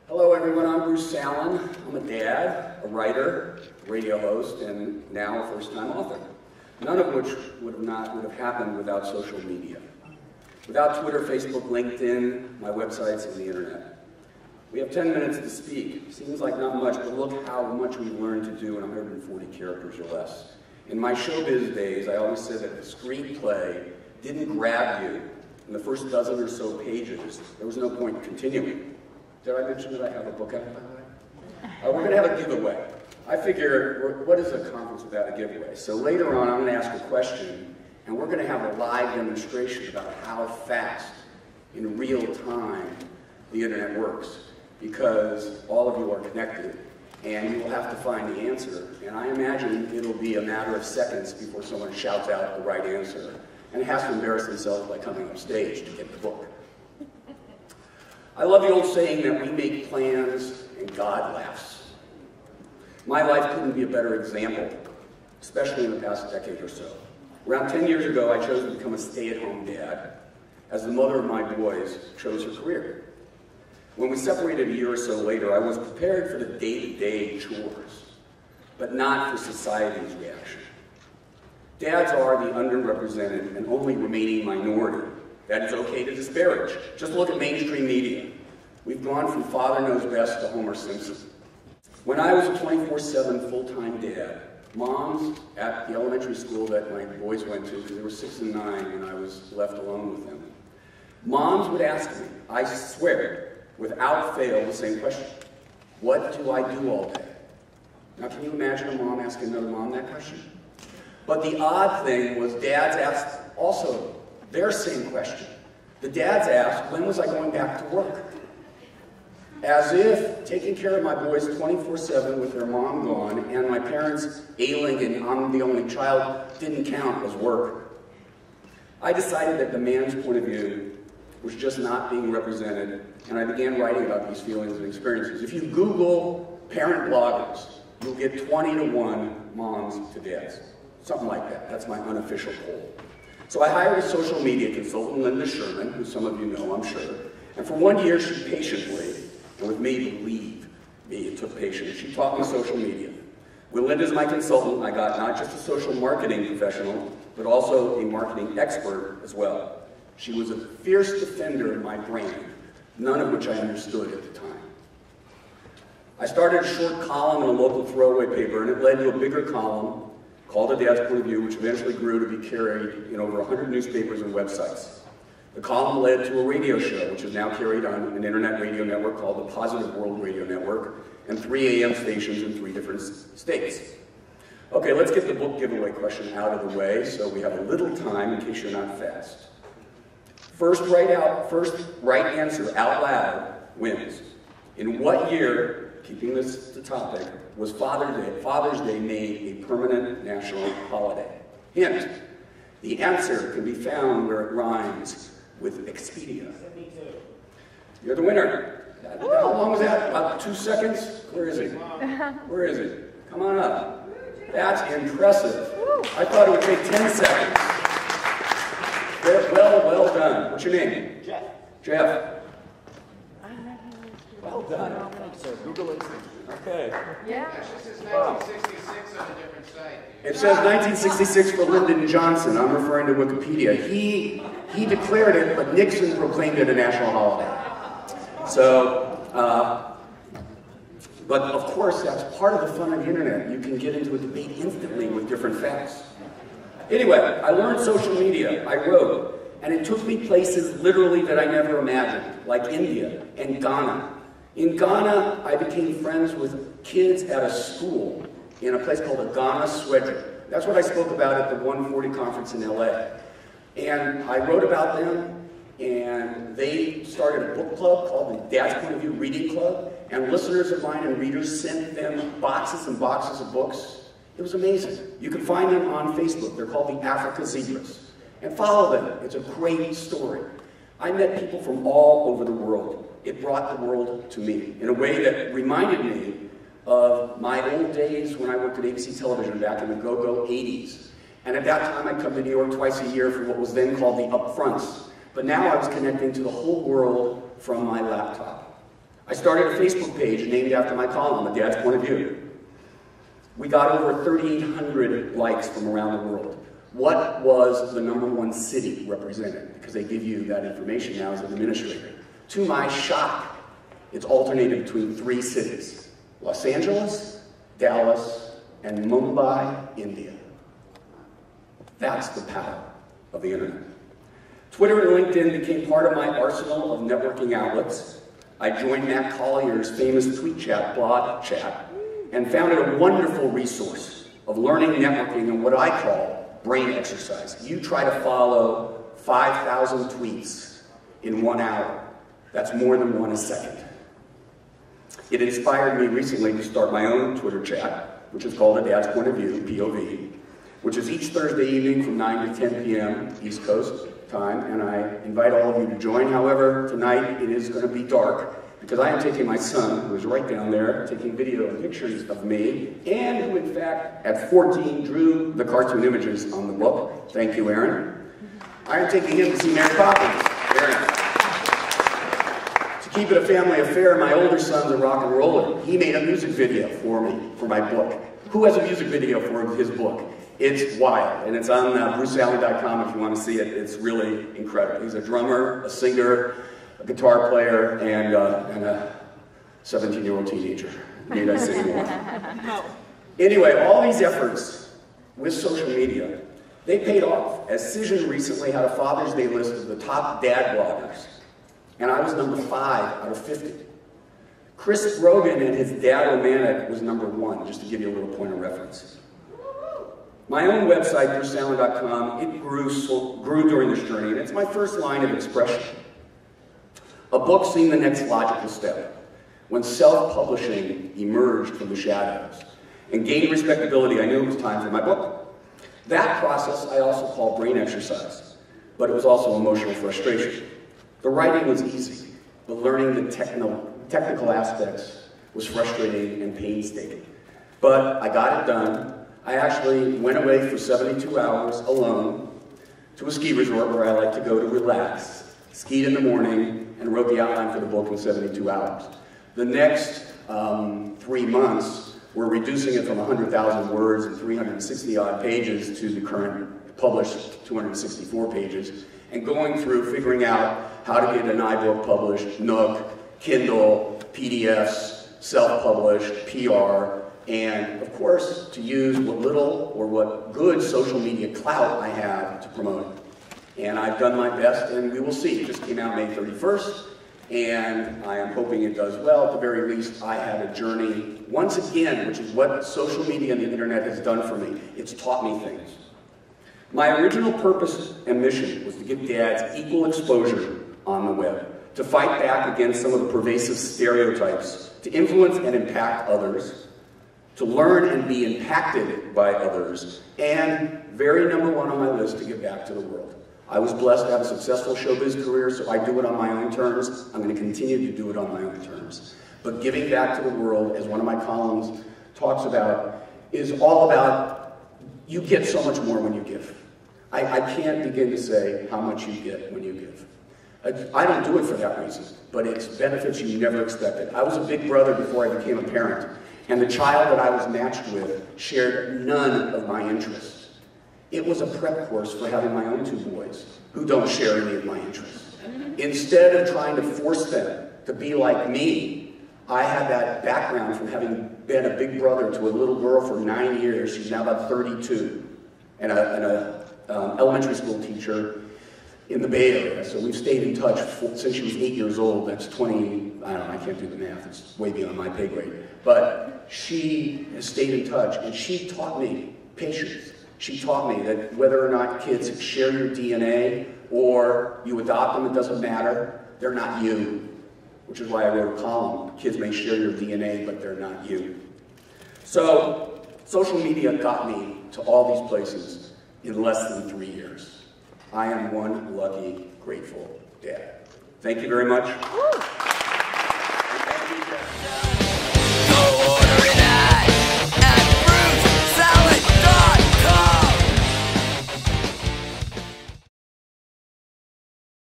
Hello everyone, I'm Bruce Sallan. I'm a dad, a writer, a radio host, and now a first-time author. None of which would have happened without social media. Without Twitter, Facebook, LinkedIn, my websites, and the internet. We have 10 minutes to speak. Seems like not much, but look how much we've learned to do in 140 characters or less. In my showbiz days, I always said that if the screenplay didn't grab you in the first dozen or so pages, there was no point in continuing. Did I mention that I have a book out, by the way? We're going to have a giveaway. I figure, what is a conference without a giveaway? So later on, I'm going to ask a question, and we're going to have a live demonstration about how fast, in real time, the internet works. Because all of you are connected, and you will have to find the answer. And I imagine it'll be a matter of seconds before someone shouts out the right answer, and has to embarrass themselves by coming up stage to get the book. I love the old saying that we make plans and God laughs. My life couldn't be a better example, especially in the past decade or so. Around 10 years ago, I chose to become a stay-at-home dad, as the mother of my boys chose her career. When we separated a year or so later, I was prepared for the day-to-day chores, but not for society's reaction. Dads are the underrepresented and only remaining minority that it's okay to disparage. Just look at mainstream media. We've gone from Father Knows Best to Homer Simpson. When I was a 24/7 full-time dad, moms at the elementary school that my boys went to, because they were 6 and 9 and I was left alone with them, moms would ask me, I swear, without fail, the same question. What do I do all day? Now, can you imagine a mom asking another mom that question? But the odd thing was dads asked also their same question. The dads asked, when was I going back to work? As if taking care of my boys 24/7 with their mom gone and my parents ailing and I'm the only child didn't count as work. I decided that the man's point of view was just not being represented, and I began writing about these feelings and experiences. If you Google parent bloggers, you'll get 20 to 1 moms to dads. Something like that. That's my unofficial poll. So I hired a social media consultant, Linda Sherman, who some of you know, I'm sure. And for 1 year, she patiently, and with me, believe me, it took patience, she taught me social media. With Linda as my consultant, I got not just a social marketing professional, but also a marketing expert as well. She was a fierce defender of my brand, none of which I understood at the time. I started a short column in a local throwaway paper, and it led to a bigger column called A Dad's Point of View, which eventually grew to be carried in over 100 newspapers and websites. The column led to a radio show, which is now carried on an internet radio network called the Positive World Radio Network, and 3 AM stations in 3 different states. Okay, let's get the book giveaway question out of the way so we have a little time in case you're not fast. First right answer out loud wins. In what year, keeping this the topic, was Father's Day made a permanent national holiday? Hint, the answer can be found where it rhymes with Expedia. You're the winner. How long was that? About 2 seconds? Where is he? Where is he? Come on up. That's impressive. I thought it would take 10 seconds. Well done. What's your name? Jeff. Jeff. Well done. So Google it. Okay. Yeah. It says 1966 on a different site. It says 1966 for Lyndon Johnson. I'm referring to Wikipedia. He declared it, but Nixon proclaimed it a national holiday. So, but of course, that's part of the fun of the internet. You can get into a debate instantly with different facts. Anyway, I learned social media. I wrote, and it took me places literally that I never imagined, like India and Ghana. In Ghana, I became friends with kids at a school in a place called the Ghana Swedra. That's what I spoke about at the 140 conference in LA. And I wrote about them, and they started a book club called the Dad's Point of View Reading Club, and listeners of mine and readers sent them boxes and boxes of books. It was amazing. You can find them on Facebook. They're called the Africa Zebras. And follow them. It's a great story. I met people from all over the world. It brought the world to me in a way that reminded me of my old days when I worked at ABC Television back in the go-go 80s. And at that time, I'd come to New York twice a year for what was then called the upfronts. But now I was connecting to the whole world from my laptop. I started a Facebook page named after my column, A Dad's Point of View. We got over 3,800 likes from around the world. What was the #1 city represented? Because they give you that information now as an administrator. To my shock, it's alternated between 3 cities: Los Angeles, Dallas, and Mumbai, India. That's the power of the internet. Twitter and LinkedIn became part of my arsenal of networking outlets. I joined Matt Collier's famous tweet chat, blog chat, and found it a wonderful resource of learning networking and what I call brain exercise. You try to follow 5,000 tweets in 1 hour. That's more than 1 a second. It inspired me recently to start my own Twitter chat, which is called A Dad's Point of View, POV, which is each Thursday evening from 9 to 10 p.m. East Coast time, and I invite all of you to join. However, tonight it is going to be dark because I am taking my son, who is right down there, taking video and pictures of me, and who in fact at 14 drew the cartoon images on the book. Thank you, Aaron. I am taking him to see Mary Poppins. Aaron. To keep it a family affair, my older son's a rock and roller. He made a music video for me, for my book. Who has a music video for his book? It's wild, and it's on brucesallan.com if you want to see it. It's really incredible. He's a drummer, a singer, a guitar player, and a 17-year-old teenager. Need I say more? No. Anyway, all these efforts with social media, they paid off. As Cision recently had a Father's Day list of the top dad bloggers, and I was #5 out of 50. Chris Rogan and his Dad-O-Manic was #1, just to give you a little point of reference. My own website, brucesallan.com, it grew during this journey, and it's my first line of expression. A book seemed the next logical step when self-publishing emerged from the shadows and gained respectability. I knew it was time for my book. That process I also call brain exercise, but it was also emotional frustration. The writing was easy, but learning the technical aspects was frustrating and painstaking. But I got it done. I actually went away for 72 hours alone to a ski resort where I like to go to relax, skied in the morning, and wrote the outline for the book in 72 hours. The next 3 months, we're reducing it from 100,000 words and 360 odd pages to the current published 264 pages, and going through figuring out how to get an iBook published, Nook, Kindle, PDFs, self-published, PR, and of course, to use what little or what good social media clout I have to promote it. And I've done my best, and we will see. It just came out May 31st, and I am hoping it does well. At the very least, I had a journey, once again, which is what social media and the internet has done for me. It's taught me things. My original purpose and mission was to give dads equal exposure on the web, to fight back against some of the pervasive stereotypes, to influence and impact others, to learn and be impacted by others, and very #1 on my list, to give back to the world. I was blessed to have a successful showbiz career, so I do it on my own terms. I'm going to continue to do it on my own terms. But giving back to the world, as one of my columns talks about, is all about you get so much more when you give. I can't begin to say how much you get when you give. I don't do it for that reason, but it's benefits you never expected. I was a big brother before I became a parent. And the child that I was matched with shared none of my interests. It was a prep course for having my own 2 boys who don't share any of my interests. Instead of trying to force them to be like me, I had that background from having been a big brother to a little girl for 9 years. She's now about 32, and an elementary school teacher in the Bay Area. So we've stayed in touch since she was 8 years old. That's 20, I don't know, I can't do the math. It's way beyond my pay grade. But she has stayed in touch, and she taught me patience. She taught me that whether or not kids share your DNA or you adopt them, it doesn't matter. They're not you, which is why I wrote a column. Kids may share your DNA, but they're not you. So social media got me to all these places in less than 3 years. I am one lucky, grateful dad. Thank you very much. Go